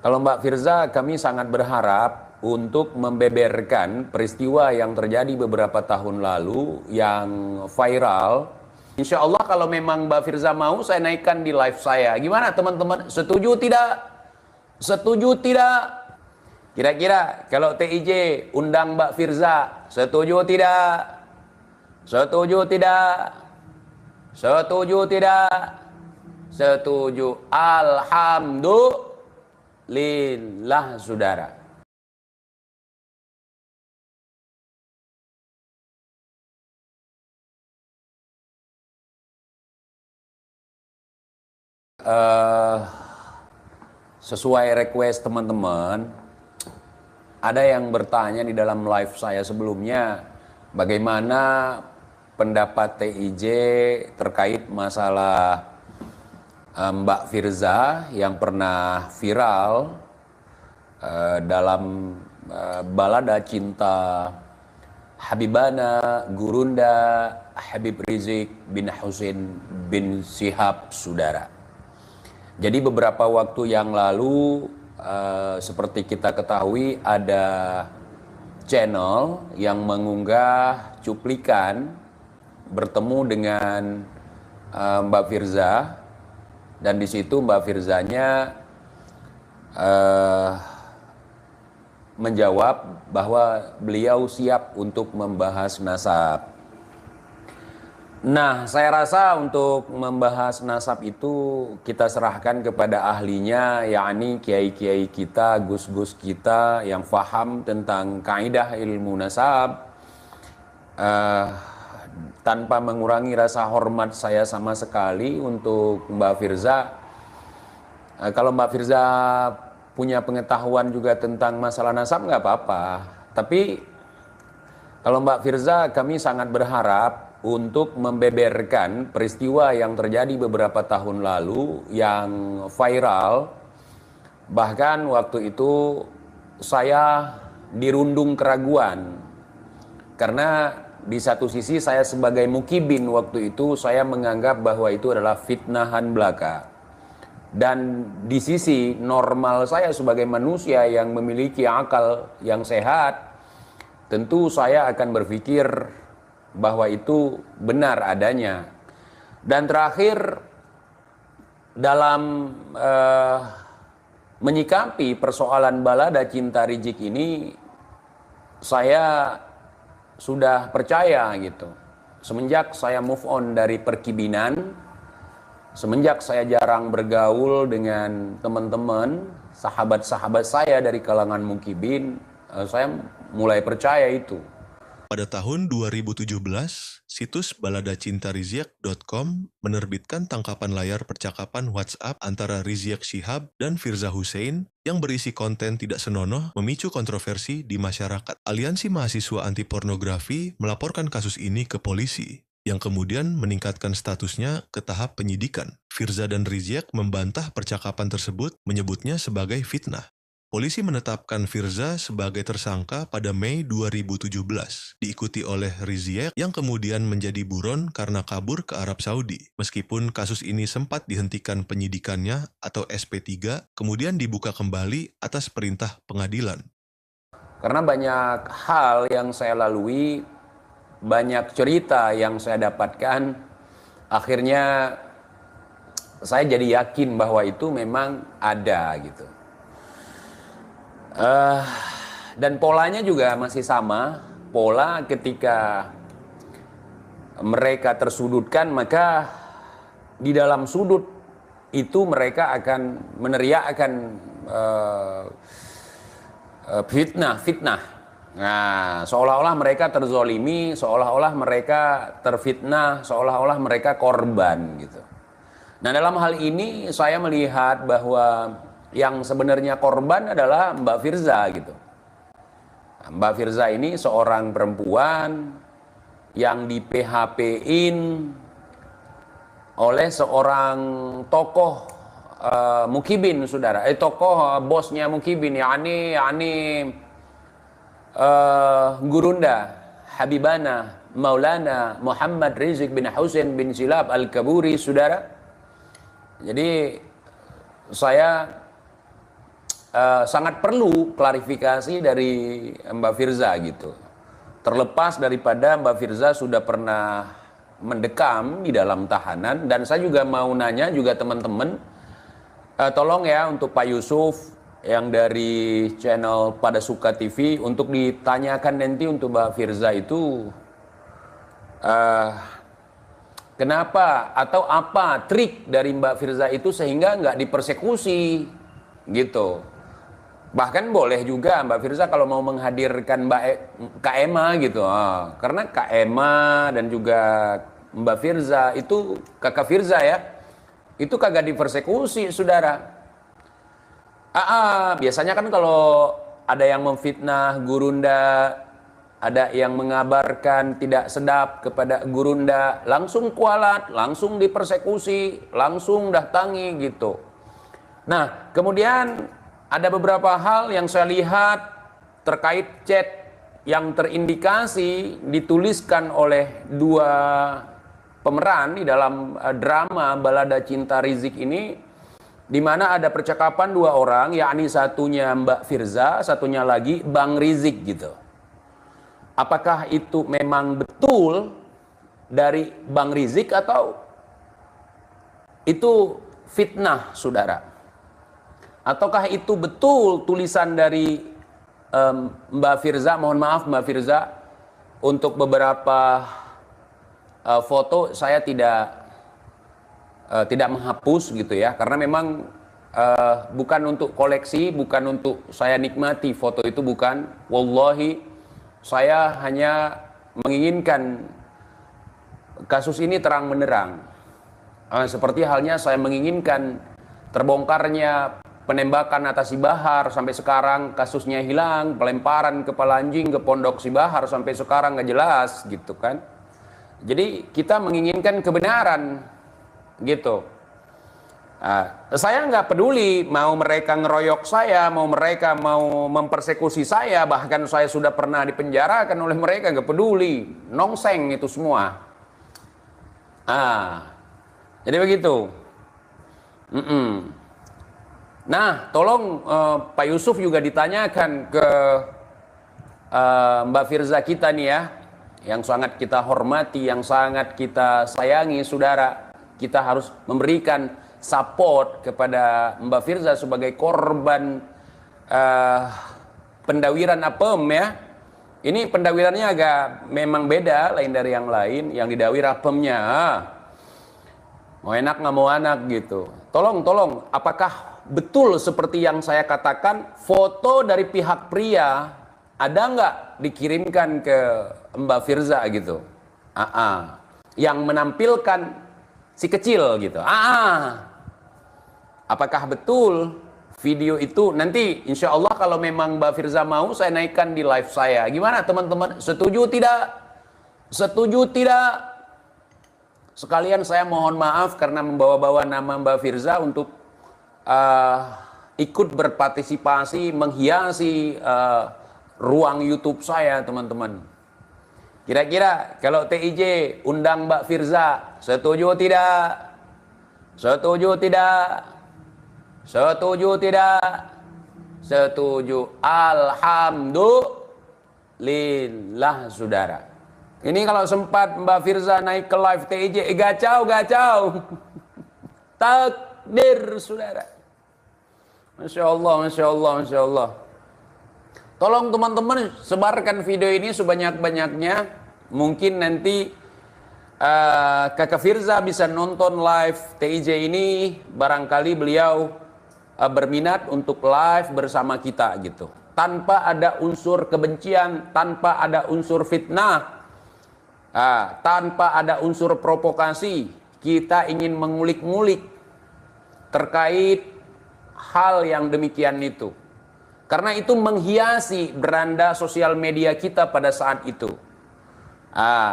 Kalau Mbak Firza, kami sangat berharap untuk membeberkan peristiwa yang terjadi beberapa tahun lalu yang viral. Insya Allah kalau memang Mbak Firza mau, saya naikkan di live saya. Gimana teman-teman? Setuju tidak? Setuju tidak? Kira-kira kalau TIJ undang Mbak Firza, setuju tidak? Setuju tidak? Setuju tidak? Setuju. Alhamdulillah, saudara. Sesuai request teman-teman, ada yang bertanya di dalam live saya sebelumnya, bagaimana pendapat TIJ terkait masalah Mbak Firza yang pernah viral dalam balada cinta Habibana Gurunda Habib Rizik bin Husain bin Shihab, saudara. Jadi beberapa waktu yang lalu seperti kita ketahui ada channel yang mengunggah cuplikan bertemu dengan Mbak Firza, dan di situ Mbak Firzanya menjawab bahwa beliau siap untuk membahas nasab. Nah, saya rasa untuk membahas nasab itu kita serahkan kepada ahlinya, yakni kiai-kiai kita, gus-gus kita yang faham tentang kaidah ilmu nasab. Tanpa mengurangi rasa hormat saya sama sekali untuk Mbak Firza. Kalau Mbak Firza punya pengetahuan juga tentang masalah nasab, nggak apa-apa. Tapi kalau Mbak Firza, kami sangat berharap untuk membeberkan peristiwa yang terjadi beberapa tahun lalu yang viral. Bahkan waktu itu saya dirundung keraguan, karena di satu sisi saya sebagai mukibin waktu itu saya menganggap bahwa itu adalah fitnahan belaka, dan di sisi normal saya sebagai manusia yang memiliki akal yang sehat, tentu saya akan berpikir bahwa itu benar adanya. Dan terakhir, dalam menyikapi persoalan balada cinta Rizik ini, saya sudah percaya gitu. Semenjak saya move on dari perkibinan, semenjak saya jarang bergaul dengan teman-teman, sahabat-sahabat saya dari kalangan mukibin, saya mulai percaya itu. Pada tahun 2017, situs baladacintarizyak.com menerbitkan tangkapan layar percakapan WhatsApp antara Rizik Syihab dan Firza Husein yang berisi konten tidak senonoh memicu kontroversi di masyarakat. Aliansi Mahasiswa Anti Pornografi melaporkan kasus ini ke polisi, yang kemudian meningkatkan statusnya ke tahap penyidikan. Firza dan Rizik membantah percakapan tersebut, menyebutnya sebagai fitnah. Polisi menetapkan Firza sebagai tersangka pada Mei 2017, diikuti oleh Rizik yang kemudian menjadi buron karena kabur ke Arab Saudi. Meskipun kasus ini sempat dihentikan penyidikannya atau SP3, kemudian dibuka kembali atas perintah pengadilan. Karena banyak hal yang saya lalui, banyak cerita yang saya dapatkan, akhirnya saya jadi yakin bahwa itu memang ada gitu. Dan polanya juga masih sama. Pola ketika mereka tersudutkan, maka di dalam sudut itu mereka akan meneriakkan fitnah. Nah, seolah-olah mereka terzolimi, seolah-olah mereka terfitnah, seolah-olah mereka korban gitu. Nah, dalam hal ini saya melihat bahwa yang sebenarnya korban adalah Mbak Firza gitu. Mbak Firza ini seorang perempuan yang di PHP-in oleh seorang tokoh mukibin, saudara. Tokoh bosnya mukibin, yakni Gurunda Habibana Maulana Muhammad Rizik bin Husain bin Shihab Al-Kaburi, saudara. Jadi saya sangat perlu klarifikasi dari Mbak Firza gitu. Terlepas daripada Mbak Firza sudah pernah mendekam di dalam tahanan, dan saya juga mau nanya juga teman-teman, tolong ya untuk Pak Yusuf yang dari channel Pada Suka TV untuk ditanyakan nanti untuk Mbak Firza itu kenapa atau apa trik dari Mbak Firza itu sehingga nggak dipersekusi gitu. Bahkan boleh juga Mbak Firza kalau mau menghadirkan Kak Emma gitu. Karena Kak Emma dan juga Mbak Firza itu, Kakak Firza ya, itu kagak dipersekusi, saudara. Biasanya kan kalau ada yang memfitnah gurunda, ada yang mengabarkan tidak sedap kepada gurunda, langsung kualat, langsung dipersekusi, langsung datangi gitu. Nah, kemudian ada beberapa hal yang saya lihat terkait chat yang terindikasi dituliskan oleh dua pemeran di dalam drama Balada Cinta Rizik ini, di mana ada percakapan dua orang, yakni satunya Mbak Firza, satunya lagi Bang Rizik gitu. Apakah itu memang betul dari Bang Rizik atau itu fitnah, saudara? Ataukah itu betul tulisan dari Mbak Firza? Mohon maaf Mbak Firza, untuk beberapa foto saya tidak menghapus gitu ya, karena memang bukan untuk koleksi, bukan untuk saya nikmati foto itu, bukan. Wallahi, saya hanya menginginkan kasus ini terang menerang. Seperti halnya saya menginginkan terbongkarnya penembakan atas Sibahar, sampai sekarang kasusnya hilang, pelemparan kepala anjing ke pondok Sibahar sampai sekarang nggak jelas gitu kan. Jadi kita menginginkan kebenaran gitu. Saya nggak peduli mau mereka ngeroyok saya, mau mereka mau mempersekusi saya, bahkan saya sudah pernah dipenjarakan oleh mereka, nggak peduli, nongseng itu semua. Jadi begitu. Nah, tolong Pak Yusuf juga ditanyakan ke Mbak Firza kita nih ya, yang sangat kita hormati, yang sangat kita sayangi, saudara. Kita harus memberikan support kepada Mbak Firza sebagai korban pendawiran apem ya. Ini pendawirannya agak memang beda, lain dari yang lain. Yang didawir apemnya, mau enak nggak mau anak gitu. Tolong, apakah betul seperti yang saya katakan, foto dari pihak pria ada nggak dikirimkan ke Mbak Firza gitu? Yang menampilkan si kecil gitu. Apakah betul video itu? Nanti insya Allah kalau memang Mbak Firza mau, saya naikkan di live saya. Gimana teman-teman? Setuju tidak? Setuju tidak? Sekalian saya mohon maaf karena membawa-bawa nama Mbak Firza untuk ikut berpartisipasi menghiasi ruang YouTube saya, teman-teman. Kira-kira kalau TIJ undang Mbak Firza, setuju tidak? Setuju tidak? Setuju tidak? Setuju. Alhamdulillah, saudara. Ini kalau sempat Mbak Firza naik ke live TIJ, gacau. Takdir, saudara. Masya Allah, Masya Allah, Masya Allah. Tolong teman-teman sebarkan video ini sebanyak-banyaknya. Mungkin nanti Kakak Firza bisa nonton live TIJ ini. Barangkali beliau berminat untuk live bersama kita gitu. Tanpa ada unsur kebencian, tanpa ada unsur fitnah, tanpa ada unsur provokasi. Kita ingin mengulik-ngulik terkait hal yang demikian itu. Karena itu menghiasi beranda sosial media kita pada saat itu.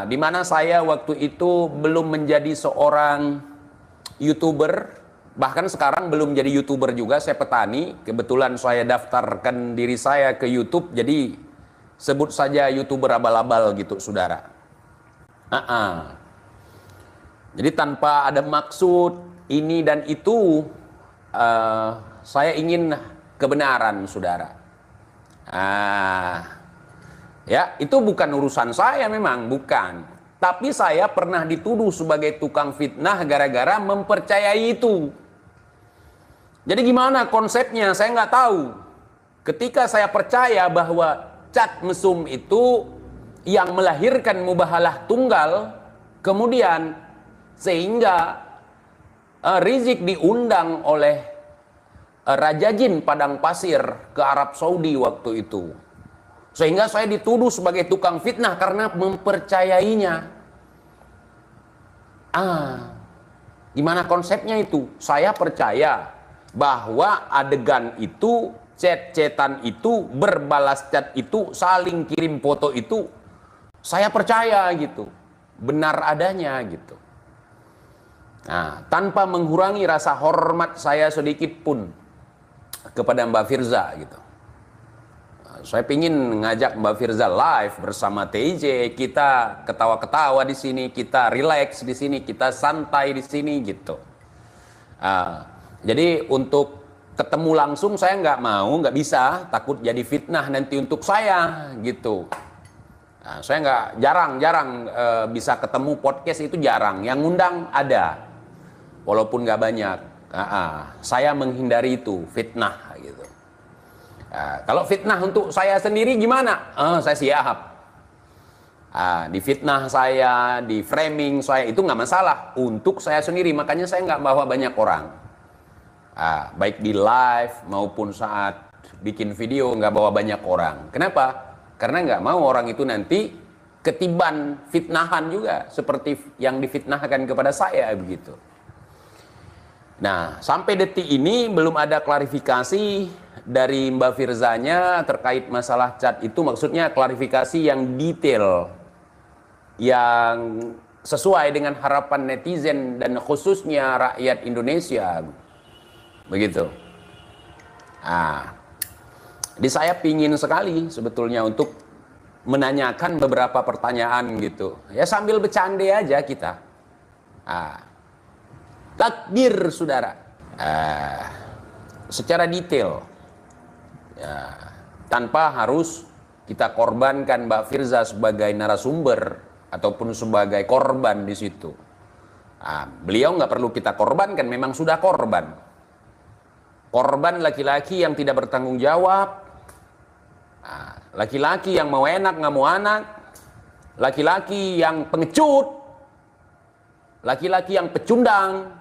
Di mana saya waktu itu belum menjadi seorang YouTuber, bahkan sekarang belum jadi YouTuber juga, saya petani. Kebetulan saya daftarkan diri saya ke YouTube, jadi sebut saja YouTuber abal-abal gitu, saudara. Jadi tanpa ada maksud ini dan itu, saya ingin kebenaran, saudara. Ya, itu bukan urusan saya memang, bukan. Tapi saya pernah dituduh sebagai tukang fitnah gara-gara mempercayai itu. Jadi gimana konsepnya? Saya nggak tahu. Ketika saya percaya bahwa cat mesum itu yang melahirkan mubahalah tunggal, kemudian sehingga Rizik diundang oleh Raja Jin Padang Pasir ke Arab Saudi waktu itu. Sehingga saya dituduh sebagai tukang fitnah karena mempercayainya. Gimana konsepnya itu? Saya percaya bahwa adegan itu, chat-chatan itu, berbalas chat itu, saling kirim foto itu, saya percaya gitu. Benar adanya gitu. Nah, tanpa mengurangi rasa hormat saya sedikit pun kepada Mbak Firza gitu. Saya pingin ngajak Mbak Firza live bersama TJ, kita ketawa-ketawa di sini, kita relax di sini, kita santai di sini gitu. Jadi untuk ketemu langsung saya nggak mau, nggak bisa, takut jadi fitnah nanti untuk saya gitu. Saya nggak jarang bisa ketemu, podcast itu jarang. Yang ngundang ada, walaupun nggak banyak. Saya menghindari itu fitnah gitu. Kalau fitnah untuk saya sendiri gimana? Saya siap. Di fitnah saya, di framing saya itu nggak masalah. Untuk saya sendiri, makanya saya nggak bawa banyak orang. Baik di live maupun saat bikin video nggak bawa banyak orang. Kenapa? Karena nggak mau orang itu nanti ketiban fitnahan juga seperti yang difitnahkan kepada saya begitu. Nah, sampai detik ini belum ada klarifikasi dari Mbak Firzanya terkait masalah chat itu, maksudnya klarifikasi yang detail, yang sesuai dengan harapan netizen dan khususnya rakyat Indonesia. Begitu. Jadi saya pingin sekali sebetulnya untuk menanyakan beberapa pertanyaan gitu. Ya sambil bercanda aja kita. Takbir saudara. Secara detail. Ya, tanpa harus kita korbankan Mbak Firza sebagai narasumber ataupun sebagai korban di situ. Beliau nggak perlu kita korbankan, memang sudah korban. Korban laki-laki yang tidak bertanggung jawab, laki-laki yang mau enak nggak mau anak, laki-laki yang pengecut, laki-laki yang pecundang.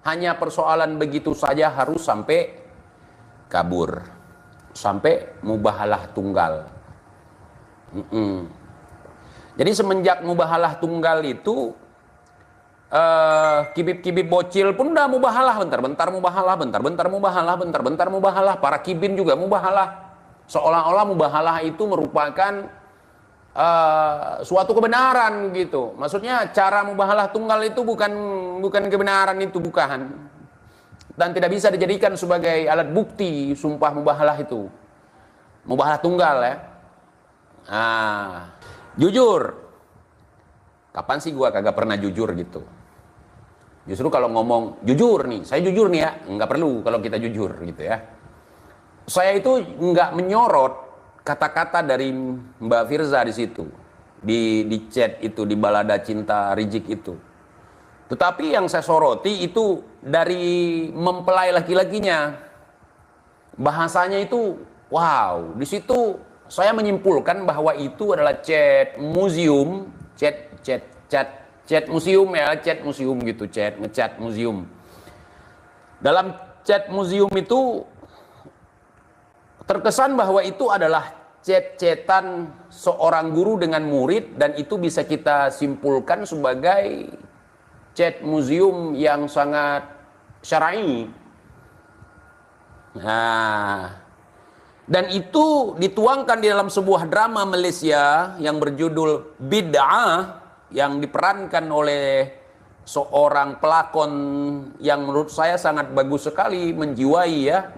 Hanya persoalan begitu saja harus sampai kabur, sampai mubahalah tunggal. Jadi semenjak mubahalah tunggal itu, kibib-kibib bocil pun udah mubahalah, bentar-bentar mubahalah, bentar-bentar mubahalah, bentar-bentar mubahalah. Para kibin juga mubahalah. Seolah-olah mubahalah itu merupakan suatu kebenaran gitu. Maksudnya cara mubahalah tunggal itu bukan kebenaran, itu bukan. Dan tidak bisa dijadikan sebagai alat bukti sumpah mubahalah itu. Mubahalah tunggal ya. Jujur. Kapan sih gua kagak pernah jujur gitu. Justru kalau ngomong jujur nih, saya jujur nih ya, nggak perlu kalau kita jujur gitu ya. Saya itu nggak menyorot kata-kata dari Mbak Firza di situ, di chat itu, di balada cinta Rizik itu. Tetapi yang saya soroti itu dari mempelai laki-lakinya. Bahasanya itu, wow, di situ saya menyimpulkan bahwa itu adalah chat museum, chat museum ya, chat museum gitu, ngechat museum. Dalam chat museum itu terkesan bahwa itu adalah chat-chatan seorang guru dengan murid, dan itu bisa kita simpulkan sebagai chat museum yang sangat syar'i. Dan itu dituangkan di dalam sebuah drama Malaysia yang berjudul Bid'ah, yang diperankan oleh seorang pelakon yang menurut saya sangat bagus sekali, menjiwai ya,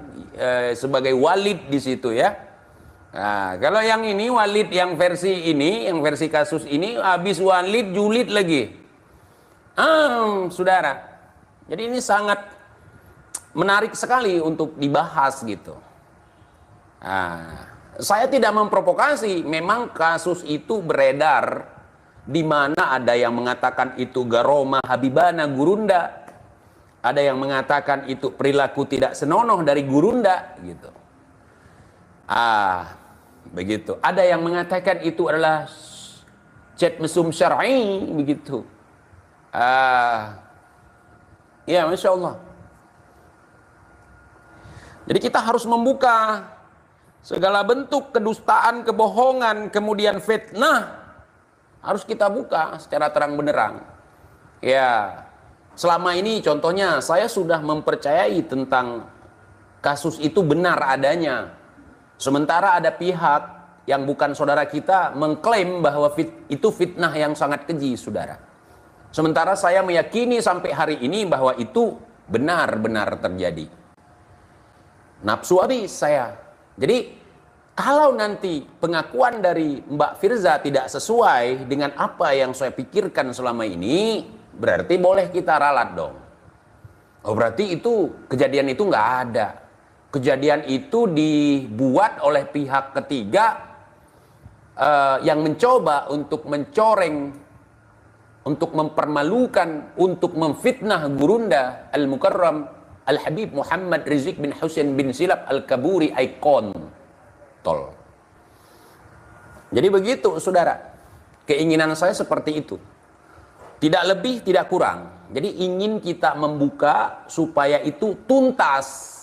sebagai Walid di situ ya. Kalau yang ini Walid, yang versi ini, yang versi kasus ini, habis Walid julid lagi. Saudara. Jadi ini sangat menarik sekali untuk dibahas gitu. Saya tidak memprovokasi, memang kasus itu beredar di mana ada yang mengatakan itu Garoma Habibana Gurunda, ada yang mengatakan itu perilaku tidak senonoh dari Gurunda gitu. Begitu. Ada yang mengatakan itu adalah chat mesum syar'i begitu. Ya, Masya Allah. Jadi kita harus membuka segala bentuk kedustaan, kebohongan, kemudian fitnah harus kita buka secara terang benderang. Ya, selama ini contohnya saya sudah mempercayai tentang kasus itu benar adanya. Sementara ada pihak yang bukan saudara kita mengklaim bahwa itu fitnah yang sangat keji, saudara. Sementara saya meyakini sampai hari ini bahwa itu benar-benar terjadi. Nafsu habis saya. Jadi kalau nanti pengakuan dari Mbak Firza tidak sesuai dengan apa yang saya pikirkan selama ini, berarti boleh kita ralat dong. Oh, berarti itu kejadian itu nggak ada. Kejadian itu dibuat oleh pihak ketiga yang mencoba untuk mencoreng, untuk mempermalukan, untuk memfitnah Gurunda Al-Mukarram Al-Habib Muhammad Rizik bin Husain bin Silap Al-Kaburi Aikon Tol. Jadi begitu, saudara. Keinginan saya seperti itu. Tidak lebih, tidak kurang. Jadi ingin kita membuka supaya itu tuntas.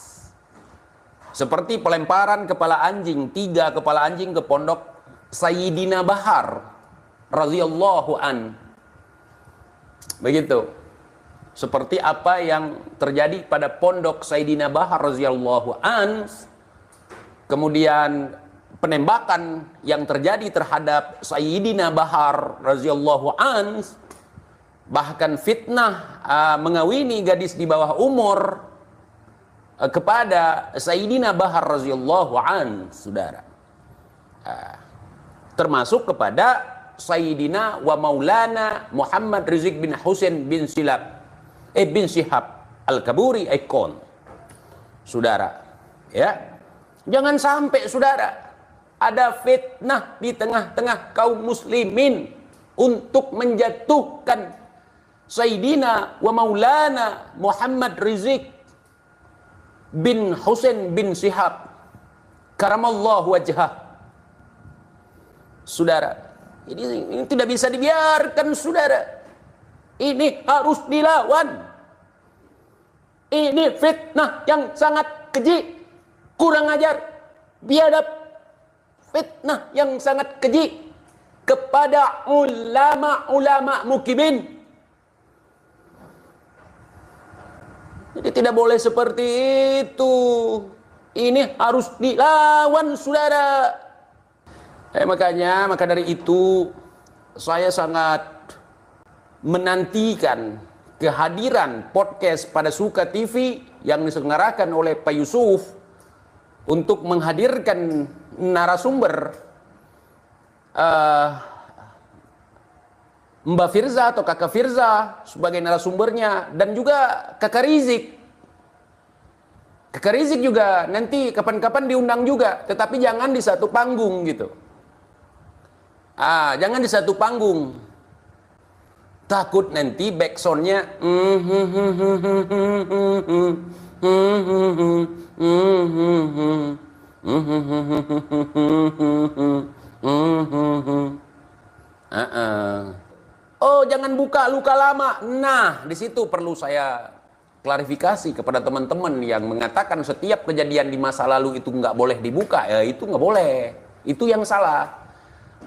Seperti pelemparan kepala anjing, 3 kepala anjing ke pondok Sayyidina Bahar radhiyallahu an. Begitu. Seperti apa yang terjadi pada pondok Sayyidina Bahar radhiyallahu an. Kemudian penembakan yang terjadi terhadap Sayyidina Bahar radhiyallahu an. Bahkan fitnah mengawini gadis di bawah umur kepada Sayyidina Bahar radhiyallahu an, saudara. Termasuk kepada Sayyidina wa Maulana Muhammad Rizik bin Husain bin Shihab Al-Kaburi Aikon. Saudara, ya. Jangan sampai, saudara, ada fitnah di tengah-tengah kaum muslimin untuk menjatuhkan Sayyidina wa Maulana Muhammad Rizik bin Husain bin Shihab karamallahu wajhah. Saudara, ini tidak bisa dibiarkan, saudara. Ini harus dilawan. Ini fitnah yang sangat keji, kurang ajar, biadab. Fitnah yang sangat keji kepada ulama-ulama mukibin. Jadi tidak boleh seperti itu. Ini harus dilawan, saudara. Maka dari itu saya sangat menantikan kehadiran podcast Pada Suka TV yang diselenggarakan oleh Pak Yusuf untuk menghadirkan narasumber Mbak Firza atau Kakak Firza sebagai narasumbernya, dan juga Kakak Rizik. Kakak Rizik juga nanti kapan-kapan diundang juga, tetapi jangan di satu panggung gitu. Jangan di satu panggung. Takut nanti backsoundnya oh, jangan buka luka lama. Nah, di situ perlu saya klarifikasi kepada teman-teman yang mengatakan setiap kejadian di masa lalu itu nggak boleh dibuka. Ya, itu nggak boleh. Itu yang salah.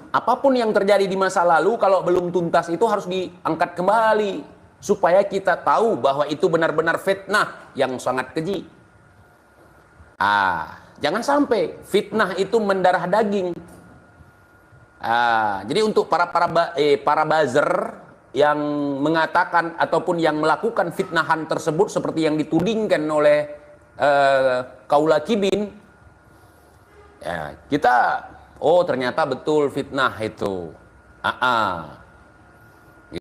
Apapun yang terjadi di masa lalu, kalau belum tuntas itu harus diangkat kembali supaya kita tahu bahwa itu benar-benar fitnah yang sangat keji. Jangan sampai fitnah itu mendarah daging. Jadi untuk para buzzer yang mengatakan ataupun yang melakukan fitnahan tersebut seperti yang ditudingkan oleh Kaula Kibin, ya, kita ternyata betul fitnah itu.